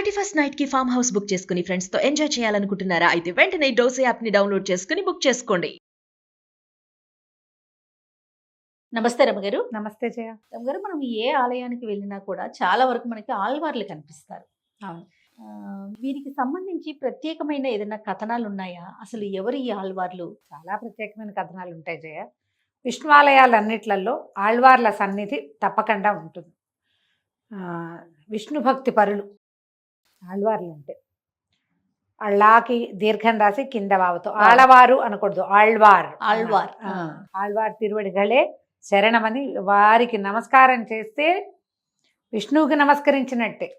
31st night కి farm house book చేసుకుని friends తో ఎంజాయ్ చేయాలనుకుంటున్నారా? అయితే వెంటనే డోసే యాప్ ని డౌన్లోడ్ చేసుకుని బుక్ చేసుకోండి. నమస్తే రమగారు. నమస్తే జయ. రమగారు, మనం ఏ ఆలయానికి వెళ్ళినా కూడా చాలా వరకు మనకి ఆళ్వార్లు కనిపిస్తారు. అవును. వీరికి సంబంధించి ప్రత్యేకమైన ఏదైనా కథనాలు ఉన్నాయా? అసలు ఎవరు ఈ ఆళ్వార్లు? చాలా ప్రత్యేకమైన కథనాలు ఉంటాయి జయ. విష్ణువాలయాలన్నిట్లలో ఆళ్వార్ల సన్నిధి తప్పకుండా ఉంటుంది. విష్ణు భక్తి పరులు ఆళ్వార్లు అంటే అళ్ళాకి దీర్ఘం రాసి కింద వావుతో ఆళ్వారు అనకూడదు, ఆళ్వార్. ఆళ్వార్. ఆళ్వార్ తిరువడిగలే శరణమని వారికి నమస్కారం చేస్తే విష్ణువుకి నమస్కరించినట్టే.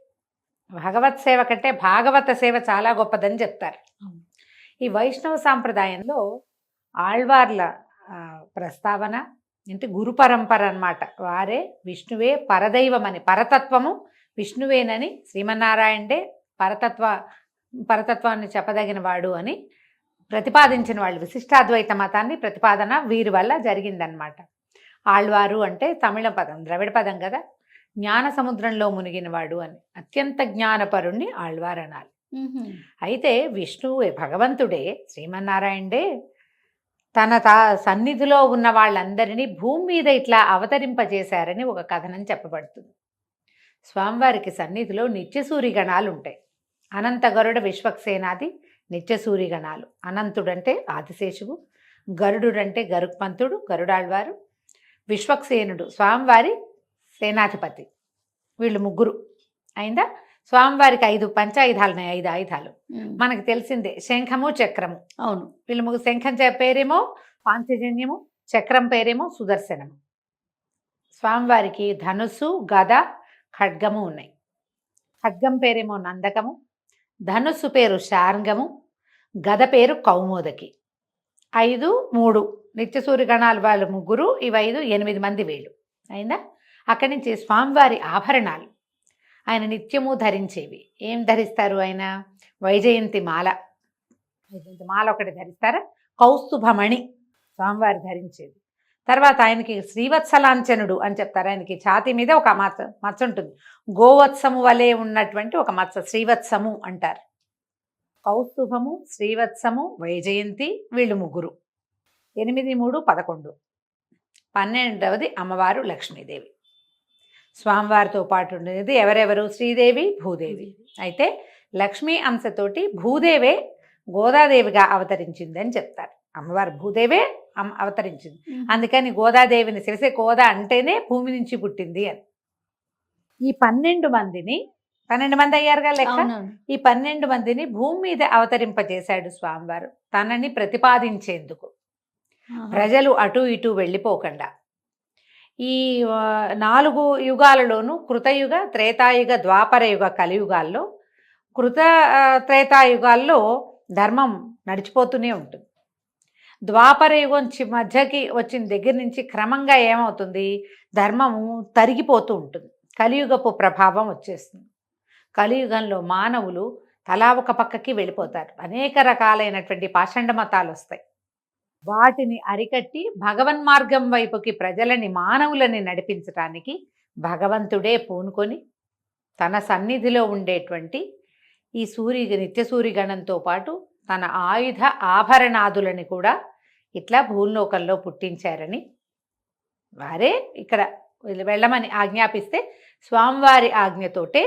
భగవత్ సేవ కంటే భాగవత సేవ చాలా గొప్పదని చెప్తారు. ఈ వైష్ణవ సాంప్రదాయంలో ఆళ్వార్ల ప్రస్తావన అంటే గురు పరంపర అన్నమాట. వారే విష్ణువే పరదైవమని, పరతత్వము విష్ణువేనని, శ్రీమన్నారాయణే పరతత్వాన్ని చెప్పదగిన వాడు అని ప్రతిపాదించిన వాళ్ళు. విశిష్టాద్వైత మతాన్ని ప్రతిపాదన వీరి వల్ల జరిగిందనమాట. ఆళ్వారు అంటే తమిళ పదం, ద్రవిడ పదం కదా. జ్ఞాన సముద్రంలో మునిగినవాడు అని, అత్యంత జ్ఞానపరుణ్ణి ఆళ్వారు అనాలి. అయితే విష్ణువే, భగవంతుడే, శ్రీమన్నారాయణే తన సన్నిధిలో ఉన్న వాళ్ళందరినీ భూమి మీద ఇట్లా అవతరింపజేశారని ఒక కథనం చెప్పబడుతుంది. స్వామివారికి సన్నిధిలో నిత్యసూరిగణాలు ఉంటాయి. అనంత గరుడ విశ్వక్సేనాది నిత్యసూరిగణాలు. అనంతుడంటే ఆదిశేషువు, గరుడుడంటే గరుత్మంతుడు, గరుడాళ్వారు, విశ్వక్సేనుడు స్వామివారి సేనాధిపతి. వీళ్ళు ముగ్గురు అయిందా. స్వామివారికి 5 పంచాయుధాలు ఉన్నాయి, 5 ఆయుధాలు మనకు తెలిసిందే. శంఖము, చక్రము. అవును. వీళ్ళు ముగ్గురు. శంఖం పేరేమో పాంచజన్యము, చక్రం పేరేమో సుదర్శనము. స్వామివారికి ధనుస్సు, గద, ఖడ్గము ఉన్నాయి. ఖడ్గం పేరేమో నందకము, ధనుస్సు పేరు శార్ంగము, గద పేరు కౌమోదకి. 5, 3 నిత్యసూరి గణాలు వాళ్ళు ముగ్గురు. ఇవి 5, 8 మంది వీళ్ళు అయిందా. అక్కడి నుంచి స్వామివారి ఆభరణాలు ఆయన నిత్యము ధరించేవి. ఏం ధరిస్తారు ఆయన? వైజయంతి మాల. వైజయంతి మాల ఒకటి ధరిస్తారా. కౌస్తుభమణి స్వామివారి ధరించేది. తర్వాత ఆయనకి శ్రీవత్సలాంఛనుడు అని చెప్తారు. ఆయనకి ఛాతీ మీద ఒక మచ్చ ఉంటుంది, గోవత్సము వలె ఉన్నటువంటి ఒక మచ్చ, శ్రీవత్సము అంటారు. కౌస్తుభము, శ్రీవత్సము, వైజయంతి వీళ్ళు ముగ్గురు. 8, 3, 11. 12వది అమ్మవారు లక్ష్మీదేవి. స్వామివారితో పాటు ఉండేది ఎవరెవరు? శ్రీదేవి, భూదేవి. అయితే లక్ష్మీ అంశతోటి భూదేవే గోదాదేవిగా అవతరించిందని చెప్తారు. అమ్మవారు భూదేవే అవతరించింది, అందుకని గోదాదేవిని శిరసే గోదా అంటేనే భూమి నుంచి పుట్టింది అని. ఈ 12 మందిని, 12 మంది అయ్యారుగా లెక్క. ఈ 12 మందిని భూమి మీద అవతరింపజేశాడు స్వామివారు తనని ప్రతిపాదించేందుకు. ప్రజలు అటు ఇటు వెళ్ళిపోకుండా ఈ 4 యుగాలలోనూ కృతయుగ, త్రేతాయుగ, ద్వాపరయుగ, కలియుగాల్లో, త్రేతాయుగాల్లో ధర్మం నడిచిపోతూనే ఉంటుంది. ద్వాపరయుగం మధ్యకి వచ్చిన దగ్గర నుంచి క్రమంగా ఏమవుతుంది? ధర్మము తరిగిపోతూ ఉంటుంది. కలియుగపు ప్రభావం వచ్చేస్తుంది. కలియుగంలో మానవులు తలా ఒక పక్కకి వెళ్ళిపోతారు. అనేక రకాలైనటువంటి పాషండ మతాలు వస్తాయి. వాటిని అరికట్టి భగవన్మార్గం వైపుకి ప్రజలని, మానవులని నడిపించటానికి భగవంతుడే పూనుకొని తన సన్నిధిలో ఉండేటువంటి ఈ నిత్యసూరిగణంతో పాటు తన ఆయుధ ఆభరణాదులని కూడా ఇట్లా భూలోకంలో పుట్టించారని, వారే ఇక్కడ వెళ్ళమని ఆజ్ఞాపిస్తే స్వామివారి ఆజ్ఞతోటే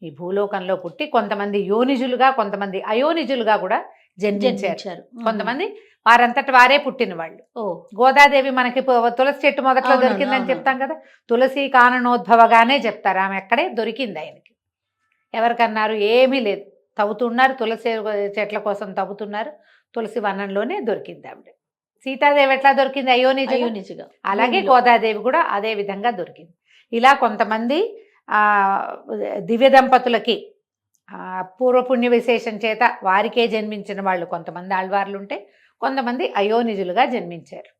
ఈ భూలోకంలో పుట్టి కొంతమంది యోనిజులుగా, కొంతమంది అయోనిజులుగా కూడా జన్మించారు. కొంతమంది వారంతట వారే పుట్టిన వాళ్ళు. గోదాదేవి మనకి తులసి చెట్టు మొదట్లో దొరికిందని చెప్తాం కదా. తులసి కాననోద్భవగానే చెప్తారు. ఆమె ఎక్కడే దొరికింది ఆయనకి. ఎవరికన్నారు? ఏమీ లేదు, తవ్వుతున్నారు, తులసి చెట్ల కోసం తవ్వుతున్నారు. తులసి వనంలోనే దొరికింది ఆవిడ. సీతాదేవి ఎట్లా దొరికింది? అయోనిజుగా. అలాగే గోదాదేవి కూడా అదే విధంగా దొరికింది. ఇలా కొంతమంది దివ్య దంపతులకి పూర్వపుణ్య విశేషం చేత వారికే జన్మించిన వాళ్ళు కొంతమంది ఆళ్వార్లు ఉంటే, కొంతమంది అయోనిజులుగా జన్మించారు.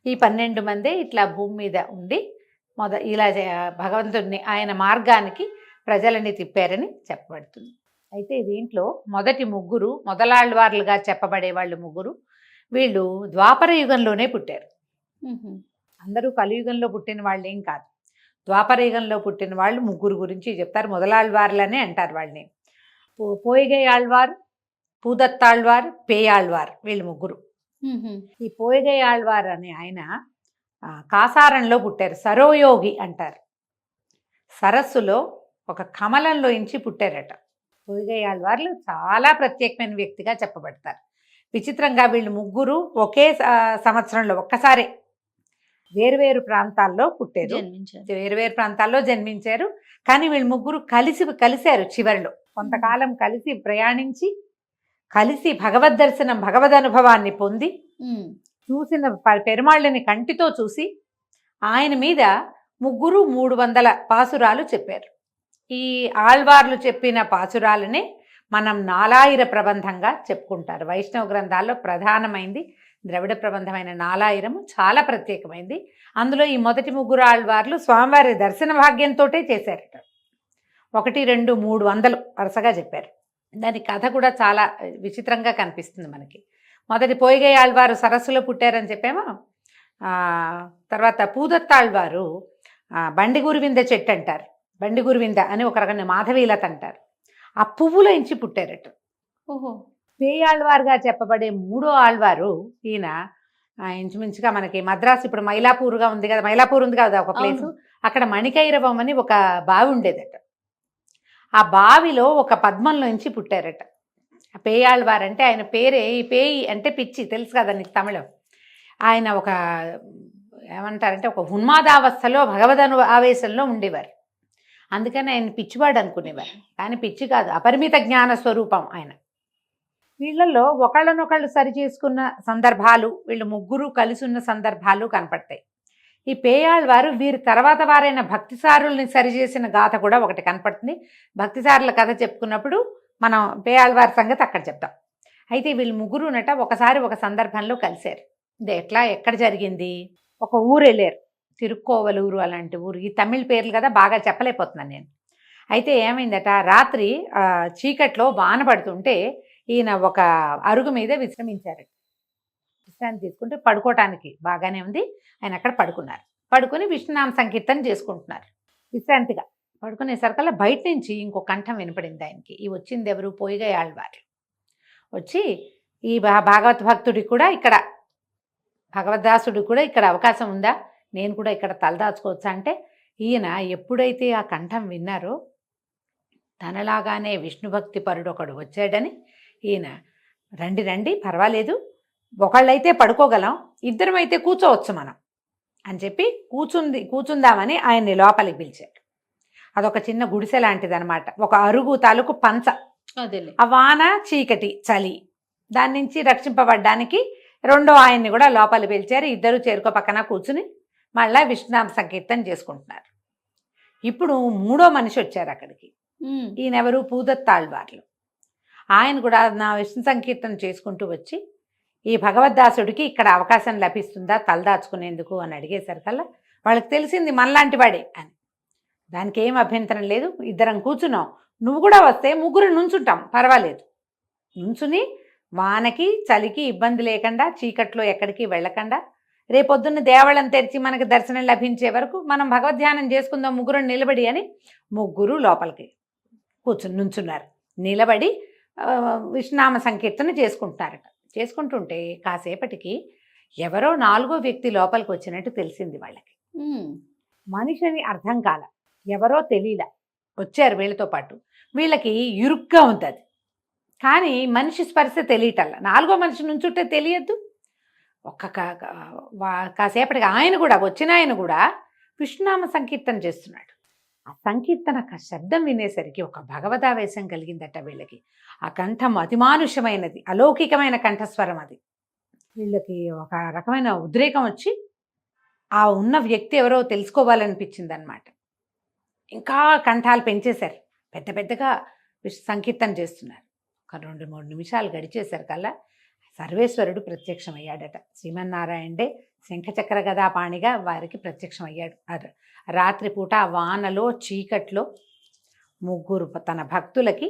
ఈ 12 మందే ఇట్లా భూమి మీద ఉండి ఇలా భగవంతుడిని, ఆయన మార్గానికి ప్రజలని తిప్పారని చెప్పబడుతుంది. అయితే దీంట్లో మొదటి ముగ్గురు మొదలాళ్వార్లుగా చెప్పబడే వాళ్ళు ముగ్గురు, వీళ్ళు ద్వాపర యుగంలోనే పుట్టారు. అందరూ కలియుగంలో పుట్టిన వాళ్ళు ఏం కాదు. ద్వాపర యుగంలో పుట్టిన వాళ్ళు ముగ్గురు గురించి చెప్తారు. మొదలాళ్వార్లనే అంటారు వాళ్ళని. పోయిగై ఆళ్వార్, పూదత్తాళ్వార్, పేయాళ్వార్, వీళ్ళు ముగ్గురు. ఈ పోయిగై ఆళ్వార్ అనే ఆయన కాసారంలో పుట్టారు. సరోయోగి అంటారు. సరస్సులో ఒక కమలంలో ఇంచి పుట్టారట. పోయిగై ఆళ్వార్లు చాలా ప్రత్యేకమైన వ్యక్తిగా చెప్పబడతారు. విచిత్రంగా వీళ్ళు ముగ్గురు ఒకే సంవత్సరంలో ఒక్కసారే వేరువేరు ప్రాంతాల్లో పుట్టారు, వేరువేరు ప్రాంతాల్లో జన్మించారు. కానీ వీళ్ళు ముగ్గురు కలిశారు. చివరిలో కొంతకాలం కలిసి ప్రయాణించి కలిసి భగవద్ దర్శనం, భగవద్ అనుభవాన్ని పొంది చూసిన పెరుమాళ్ళని కంటితో చూసి ఆయన మీద ముగ్గురు 300 పాసురాలు చెప్పారు. ఈ ఆళ్వార్లు చెప్పిన పాసురాలనే మనం నాలాయిర ప్రబంధంగా చెప్పుకుంటారు. వైష్ణవ గ్రంథాల్లో ప్రధానమైంది ద్రవిడ ప్రబంధమైన నాలాయిరము, చాలా ప్రత్యేకమైంది. అందులో ఈ మొదటి ముగ్గురు ఆళ్వార్లు స్వామివారి దర్శన భాగ్యంతో చేశారట. 1, 2, 300 వరుసగా చెప్పారు. దాని కథ కూడా చాలా విచిత్రంగా కనిపిస్తుంది మనకి. మొదటి పోయిగై ఆళ్వారు సరస్సులో పుట్టారని చెప్పామో, తర్వాత పూదత్తాళ్వారు బండి గురువింద చెట్టు అంటారు. బండి గురువింద అని ఒక రకమైన మాధవీలత అంటారు. ఆ పువ్వులో ఇంచి పుట్టారట. ఓహో. పేయాళ్వారుగా చెప్పబడే 3వ ఆళ్వారు ఈయన ఇంచుమించుగా మనకి మద్రాసు, ఇప్పుడు మైలాపూర్గా ఉంది కదా, మైలాపూర్ ఉంది కదా ఒక ప్లేసు, అక్కడ మణికైరవం అని ఒక బావి ఉండేదట. ఆ బావిలో ఒక పద్మంలో నుంచి పుట్టారట. పేయాళ్వార్ అంటే ఆయన పేరే, ఈ పేయి అంటే పిచ్చి, తెలుసు కదా నీకు తమిళం. ఆయన ఒక ఏమంటారంటే ఒక ఉన్మాదావస్థలో భగవద్ ఆవేశంలో ఉండేవారు. అందుకని ఆయన పిచ్చివాడు అనుకునేవారు. కానీ పిచ్చి కాదు, అపరిమిత జ్ఞాన స్వరూపం ఆయన. వీళ్ళల్లో ఒకళ్ళనొకళ్ళు సరి చేసుకున్న సందర్భాలు, వీళ్ళు ముగ్గురు కలిసి ఉన్న సందర్భాలు కనపడతాయి. ఈ పేయాళ్వారు వీరి తర్వాత వారైన భక్తిసారుల్ని సరిచేసిన గాథ కూడా ఒకటి కనపడుతుంది. భక్తిసారుల కథ చెప్పుకున్నప్పుడు మనం పేయాళ్వారి సంగతి అక్కడ చెప్తాం. అయితే వీళ్ళు ముగ్గురునట ఒకసారి ఒక సందర్భంలో కలిశారు. ఇది ఎక్కడ జరిగింది? ఒక ఊరు వెళ్ళారు, తిరుక్కోవలూరు అలాంటి ఊరు. ఈ తమిళ పేర్లు కదా బాగా చెప్పలేకపోతున్నాను నేను. అయితే ఏమైందట, రాత్రి చీకట్లో వాన పడుతుంటే ఈయన ఒక అరుగు మీద విశ్రమించారట. విశ్రాంతి తీసుకుంటే పడుకోవటానికి బాగానే ఉంది. ఆయన అక్కడ పడుకున్నారు. పడుకుని విష్ణునామ సంకీర్తన చేసుకుంటున్నారు విశ్రాంతిగా. పడుకునేసరికల్లా బయట నుంచి ఇంకో కంఠం వినపడింది ఆయనకి. ఈ వచ్చింది ఎవరు? పోయిగై ఆళ్వారు. వచ్చి ఈ భాగవత భక్తుడికి కూడా ఇక్కడ, భగవద్దాసుడికి కూడా ఇక్కడ అవకాశం ఉందా, నేను కూడా ఇక్కడ తలదాచుకోవచ్చా అంటే, ఈయన ఎప్పుడైతే ఆ కంఠం విన్నారో తనలాగానే విష్ణుభక్తి పరుడు ఒకడు వచ్చాడని ఈయన రండి రండి పర్వాలేదు, ఒకళ్ళైతే పడుకోగలం, ఇద్దరమైతే కూర్చోవచ్చు మనం అని చెప్పి కూర్చుందామని ఆయన్ని లోపలికి పిలిచారు. అదొక చిన్న గుడిసె లాంటిది అనమాట, ఒక అరుగు తాలూకు పంచ. ఆ వాన, చీకటి, చలి, దాని నుంచి రక్షింపబడ్డానికి రెండో ఆయన్ని కూడా లోపలి పిలిచారు. ఇద్దరు చేరుకో పక్కన కూర్చుని మళ్ళా విష్ణునామ సంకీర్తన చేసుకుంటున్నారు. ఇప్పుడు 3వ మనిషి వచ్చారు అక్కడికి. ఈయనెవరు? పూదత్తాళ్వార్లు. ఆయన కూడా నా విష్ణు సంకీర్తన చేసుకుంటూ వచ్చి ఈ భగవద్దాసుడికి ఇక్కడ అవకాశం లభిస్తుందా తలదాచుకునేందుకు అని అడిగేసరికల్లా వాళ్ళకి తెలిసింది మనలాంటి వాడే అని. దానికి ఏం అభ్యంతరం లేదు, ఇద్దరం కూర్చున్నాం, నువ్వు కూడా వస్తే ముగ్గురు నుంచుంటాం పర్వాలేదు. నుంచుని వానకి చలికి ఇబ్బంది లేకుండా, చీకట్లో ఎక్కడికి వెళ్ళకుండా, రేపొద్దున్న దేవాళ్ళం తెరిచి మనకి దర్శనం లభించే వరకు మనం భగవద్ధ్యానం చేసుకుందాం ముగ్గురు నిలబడి అని ముగ్గురు లోపలికి నుంచున్నారు. నిలబడి విష్ణునామ సంకీర్తన చేసుకుంటున్నారట. చేసుకుంటుంటే కాసేపటికి ఎవరో 4వ వ్యక్తి లోపలికి వచ్చినట్టు తెలిసింది వాళ్ళకి. మనిషిని అర్థం కాల, ఎవరో తెలియలా, వచ్చారు వీళ్ళతో పాటు. వీళ్ళకి ఇరుగ్గా ఉంది అది, కానీ మనిషి స్పర్శ తెలియటల్లా. 4వ మనిషి నుంచుంటే తెలియద్దు. కాసేపటికి ఆయన కూడా వచ్చిన ఆయన కూడా విష్ణునామ సంకీర్తన చేస్తున్నాడు. ఆ సంకీర్తన శబ్దం వినేసరికి ఒక భగవదావేశం కలిగిందట వీళ్ళకి. ఆ కంఠం అతిమానుష్యమైనది, అలౌకికమైన కంఠస్వరం అది. వీళ్ళకి ఒక రకమైన ఉద్రేకం వచ్చి ఆ ఉన్న వ్యక్తి ఎవరో తెలుసుకోవాలనిపించింది అనమాట. ఇంకా కంఠాలు పెంచేశారు, పెద్ద పెద్దగా సంకీర్తన చేస్తున్నారు. ఒక 2-3 నిమిషాలు గడిచేశారు కల్లా సర్వేశ్వరుడు ప్రత్యక్షమయ్యాడట. శ్రీమన్నారాయణుడే శంఖచక్ర గదాపాణిగా వారికి ప్రత్యక్షమయ్యాడు. రాత్రిపూట వానలో చీకట్లో ముగ్గురు తన భక్తులకి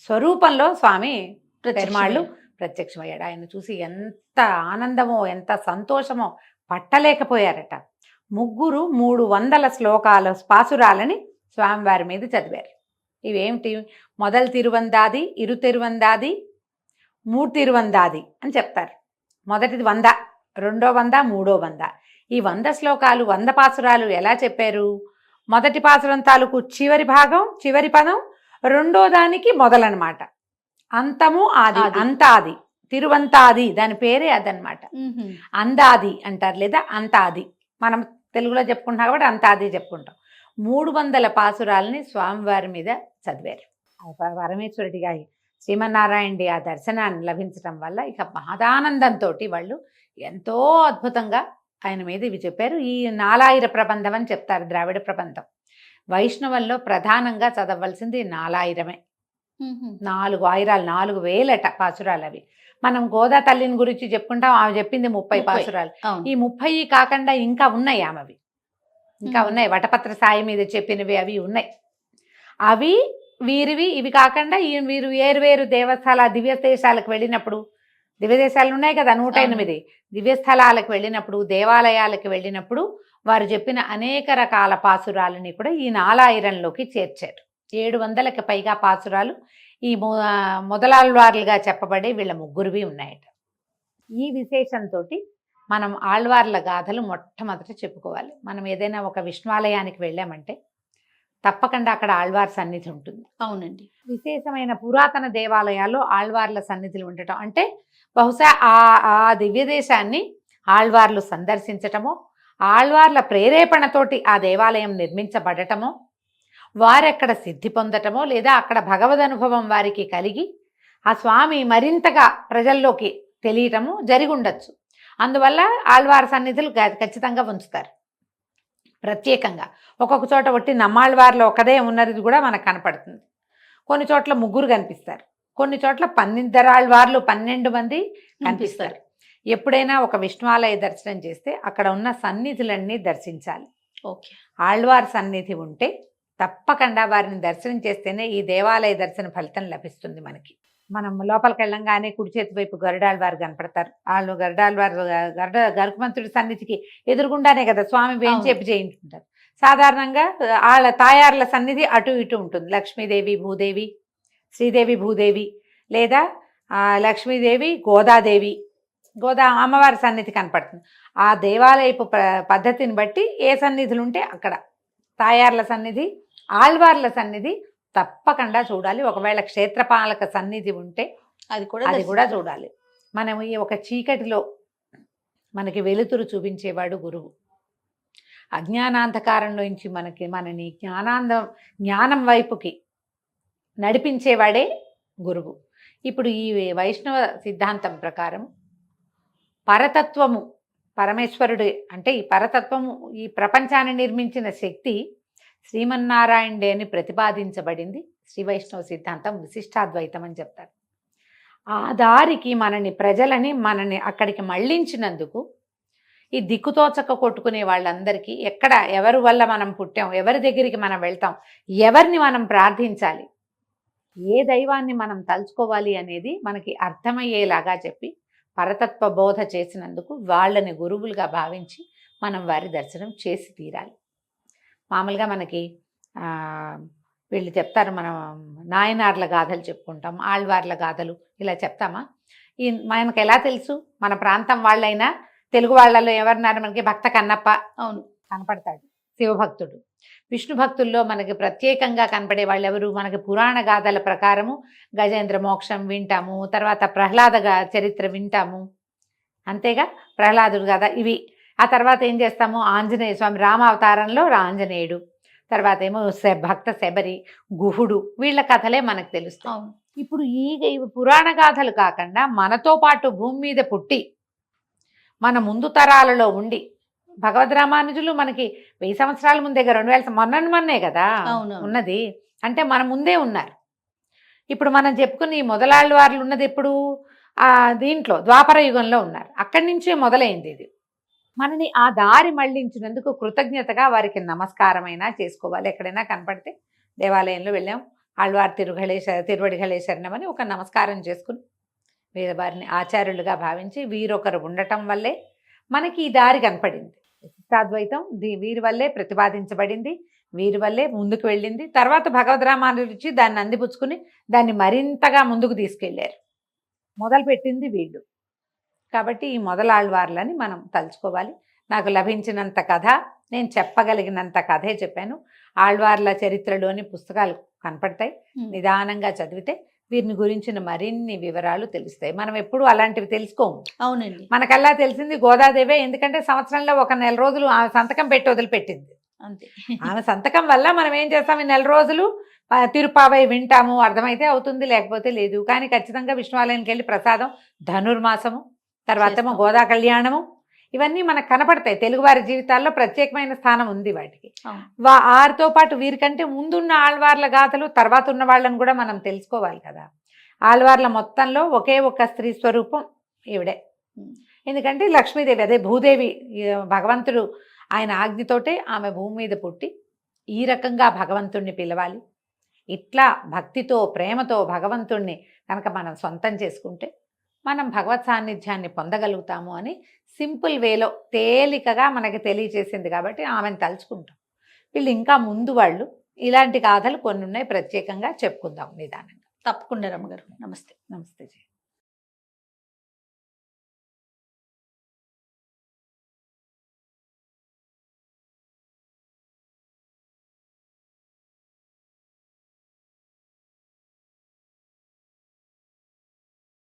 స్వరూపంలో స్వామి పెరుమాళ్ళు ప్రత్యక్షమయ్యాడు. ఆయన చూసి ఎంత ఆనందమో ఎంత సంతోషమో పట్టలేకపోయారట. ముగ్గురు 300 శ్లోకాల పాసురాలని స్వామివారి మీద చదివారు. ఇవేమిటి? మొదలు తిరువందాది, ఇరు తిరువందాది, మూడు తిరువందాది అని చెప్తారు. మొదటిది 100, రెండో 100, మూడో 100. ఈ 100 శ్లోకాలు 100 పాసురాలు ఎలా చెప్పారు? మొదటి పాసురం తాలూకు చివరి భాగం, చివరి పదం రెండో దానికి మొదలనమాట. అంతము ఆది, ఆది. అంతాది, తిరువంతాది, దాని పేరే అదనమాట. అందాది అంటారు, లేదా అంతాది. మనం తెలుగులో చెప్పుకుంటాం కాబట్టి అంతాది చెప్పుకుంటాం. 300 పాసురాలని స్వామివారి మీద చదివారు. పరమేశ్వరుడిగా శ్రీమన్నారాయణుడి ఆ దర్శనాన్ని లభించడం వల్ల ఇక మహదానందంతో వాళ్ళు ఎంతో అద్భుతంగా ఆయన మీద ఇవి చెప్పారు. ఈ 4000 ప్రబంధం అని చెప్తారు, ద్రావిడ ప్రబంధం. వైష్ణవంలో ప్రధానంగా చదవలసింది 4000. 4 ఆయిరాలు, 4000 పాసురాలు అవి. మనం గోదా తల్లిని గురించి చెప్పుకుంటాం, ఆమె చెప్పింది 30 పాసురాలు. ఈ 30 కాకుండా ఇంకా ఉన్నాయి ఆమెవి, ఇంకా ఉన్నాయి. వటపత్ర సాయి మీద చెప్పినవి అవి ఉన్నాయి. అవి వీరివి. ఇవి కాకుండా వీరు వేరు దేవస్థాల దివ్యదేశాలకు వెళ్ళినప్పుడు, దివ్యదేశాలు ఉన్నాయి కదా 108 దివ్యస్థలాలకు వెళ్ళినప్పుడు, దేవాలయాలకు వెళ్ళినప్పుడు వారు చెప్పిన అనేక రకాల పాసురాలని కూడా ఈ 4000లోకి చేర్చారు. 700కి పైగా పాసురాలు ఈ మొదలాళ్వార్లుగా చెప్పబడే వీళ్ళ ముగ్గురువి ఉన్నాయట. ఈ విశేషంతో మనం ఆళ్వార్ల గాథలు మొట్టమొదట చెప్పుకోవాలి. మనం ఏదైనా ఒక విష్ణువాలయానికి వెళ్ళామంటే తప్పకుండా అక్కడ ఆళ్వార్ సన్నిధి ఉంటుంది. అవునండి. విశేషమైన పురాతన దేవాలయాల్లో ఆళ్వార్ల సన్నిధులు ఉండటం అంటే బహుశా ఆ దివ్యదేశాన్ని ఆళ్వార్లు సందర్శించటమో, ఆళ్వార్ల ప్రేరేపణతోటి ఆ దేవాలయం నిర్మించబడటమో, వారెక్కడ సిద్ధి పొందటమో, లేదా అక్కడ భగవద్ అనుభవం వారికి కలిగి ఆ స్వామి మరింతగా ప్రజల్లోకి తెలియటము జరిగి ఉండొచ్చు. అందువల్ల ఆళ్వార్ సన్నిధులు ఖచ్చితంగా ఉంచుతారు ప్రత్యేకంగా. ఒక్కొక్క చోట ఒట్టి నమ్మాళ్వార్లో ఒకదే ఉన్నది కూడా మనకు కనపడుతుంది. కొన్ని చోట్ల ముగ్గురు కనిపిస్తారు, కొన్ని చోట్ల 12 ఆళ్వార్లు 12 మంది కనిపిస్తారు. ఎప్పుడైనా ఒక విష్ణువాలయ దర్శనం చేస్తే అక్కడ ఉన్న సన్నిధులన్నీ దర్శించాలి. ఓకే. ఆళ్వార్ సన్నిధి ఉంటే తప్పకుండా వారిని దర్శనం చేస్తేనే ఈ దేవాలయ దర్శన ఫలితం లభిస్తుంది మనకి. మనం లోపలికి వెళ్ళంగానే కుడి చేతి వైపు గరుడాళ్వారు కనపడతారు. వాళ్ళు గరుడాళ్వారు గరుకుమంతుడి సన్నిధికి ఎదురుగుండానే కదా స్వామి వేంచేపు చేయించుకుంటారు. సాధారణంగా వాళ్ళ తాయార్ల సన్నిధి అటు ఇటు ఉంటుంది. లక్ష్మీదేవి భూదేవి, శ్రీదేవి భూదేవి, లేదా లక్ష్మీదేవి గోదాదేవి, గోదా అమ్మవారి సన్నిధి కనపడుతుంది. ఆ దేవాలయపు పద్ధతిని బట్టి ఏ సన్నిధులు ఉంటే అక్కడ తాయార్ల సన్నిధి, ఆళ్వార్ల సన్నిధి తప్పకుండా చూడాలి. ఒకవేళ క్షేత్రపాలక సన్నిధి ఉంటే అది కూడా చూడాలి. మనం ఈ ఒక చీకటిలో మనకి వెలుతురు చూపించేవాడు గురువు. అజ్ఞానాంధకారంలోంచి మనని జ్ఞానం వైపుకి నడిపించేవాడే గురువు. ఇప్పుడు ఈ వైష్ణవ సిద్ధాంతం ప్రకారం పరతత్వము, పరమేశ్వరుడు అంటే ఈ పరతత్వము, ఈ ప్రపంచాన్ని నిర్మించిన శక్తి శ్రీమన్నారాయణుడే అని ప్రతిపాదించబడింది శ్రీ వైష్ణవ సిద్ధాంతం, విశిష్టాద్వైతం అని చెప్తారు. ఆ దారికి ప్రజలని అక్కడికి మళ్ళించినందుకు ఈ దిక్కుతోచక కొట్టుకునే వాళ్ళందరికీ ఎవరి వల్ల మనం పుట్టాం, ఎవరి దగ్గరికి మనం వెళ్తాం, ఎవరిని మనం ప్రార్థించాలి, ఏ దైవాన్ని మనం తలుచుకోవాలి అనేది మనకి అర్థమయ్యేలాగా చెప్పి పరతత్వ బోధ చేసినందుకు వాళ్ళని గురువులుగా భావించి మనం వారి దర్శనం చేసి తీరాలి. మామూలుగా మనకి వీళ్ళు చెప్తారు, మనం నాయనార్ల గాథలు చెప్పుకుంటాం, ఆళ్వార్ల గాథలు ఇలా చెప్తామా? మనకు ఎలా తెలుసు? మన ప్రాంతం వాళ్ళైనా తెలుగు వాళ్ళలో ఎవరున్నారు మనకి? భక్త కన్నప్ప అవును కనపడతాడు, శివభక్తుడు. విష్ణు భక్తుల్లో మనకి ప్రత్యేకంగా కనపడే వాళ్ళు ఎవరు? మనకి పురాణ గాథల ప్రకారము గజేంద్ర మోక్షం వింటాము, తర్వాత ప్రహ్లాద చరిత్ర వింటాము, అంతేగా ప్రహ్లాదుడు గాథ ఇవి. ఆ తర్వాత ఏం చేస్తాము? ఆంజనేయ స్వామి రామావతారంలో ఆంజనేయుడు, తర్వాత ఏమో భక్త శబరి, గుహుడు, వీళ్ళ కథలే మనకు తెలుస్తాయి. ఇప్పుడు ఈ పురాణ గాథలు కాకుండా మనతో పాటు భూమి మీద పుట్టి మన ముందు తరాలలో ఉండి భగవద్ రామానుజులు మనకి 1000 సంవత్సరాల ముందే, 2000 మొన్నే కదా ఉన్నది, అంటే మన ముందే ఉన్నారు. ఇప్పుడు మనం చెప్పుకుని ఈ మొదలాళ్వార్లు ఉన్నది ఎప్పుడు? దీంట్లో ద్వాపర యుగంలో ఉన్నారు. అక్కడి నుంచే మొదలైంది ఇది. మనని ఆ దారి మళ్లించినందుకు కృతజ్ఞతగా వారికి నమస్కారమైనా చేసుకోవాలి. ఎక్కడైనా కనపడితే దేవాలయంలో వెళ్ళాం, ఆళ్వార్ తిరువడిగళే శరణమని ఒక నమస్కారం చేసుకుని వారిని ఆచార్యులుగా భావించి వీరొకరు ఉండటం వల్లే మనకి ఈ దారి కనపడింది. విశిష్టాద్వైతం వీరి వల్లే ప్రతిపాదించబడింది. వీరి వల్లే ముందుకు వెళ్ళింది. తర్వాత భగవద్ రామానుజులు ఇచ్చి దాన్ని అందిపుచ్చుకుని దాన్ని మరింతగా ముందుకు తీసుకెళ్లారు. మొదలుపెట్టింది వీళ్ళు. కాబట్టి ఈ మొదలాళ్వార్లని మనం తలుచుకోవాలి. నాకు లభించినంత కథ, నేను చెప్పగలిగినంత కథే చెప్పాను. ఆళ్వార్ల చరిత్రలోని పుస్తకాలు కనపడతాయి. నిదానంగా చదివితే వీరిని గురించిన మరిన్ని వివరాలు తెలుస్తాయి. మనం ఎప్పుడు అలాంటివి తెలుసుకోము. అవునండి. మనకల్లా తెలిసింది గోదాదేవే. ఎందుకంటే సంవత్సరంలో ఒక నెల రోజులు ఆమె సంతకం పెట్టి వదిలిపెట్టింది. అంతే. ఆమె సంతకం వల్ల మనం ఏం చేస్తాం, ఈ నెల రోజులు తిరుపావై వింటాము, అర్థమైతే అవుతుంది, లేకపోతే లేదు. కానీ ఖచ్చితంగా విష్ణువాలయానికి వెళ్ళి ప్రసాదం, ధనుర్మాసము, తర్వాత చేస్తాం. గోదా కళ్యాణము, ఇవన్నీ మనకు కనపడతాయి. తెలుగువారి జీవితాల్లో ప్రత్యేకమైన స్థానం ఉంది వాటికి. అవును. వారితో పాటు వీరికంటే ముందున్న ఆళ్వార్ల గాథలు, తర్వాత ఉన్న వాళ్ళని కూడా మనం తెలుసుకోవాలి కదా. ఆళ్వార్ల మొత్తంలో ఒకే ఒక స్త్రీ స్వరూపం ఈవిడే. ఎందుకంటే లక్ష్మీదేవి, అదే భూదేవి, భగవంతుడు ఆయన ఆజ్ఞతోటే ఆమె భూమి మీద పుట్టి ఈ రకంగా భగవంతుణ్ణి పిలవాలి. ఇట్లా భక్తితో ప్రేమతో భగవంతుణ్ణి కనుక మనం సొంతం చేసుకుంటే మనం భగవత్ సాన్నిధ్యాన్ని పొందగలుగుతాము అని సింపుల్ వేలో తేలికగా మనకి తెలియచేసింది. కాబట్టి ఆమెను తలుచుకుంటాం. వీళ్ళు ఇంకా ముందు వాళ్ళు ఇలాంటి గాథలు కొన్ని ఉన్నాయి, ప్రత్యేకంగా చెప్పుకుందాం నిదానంగా. తప్పకుండా రమ్మగారు. నమస్తే. నమస్తే జీ.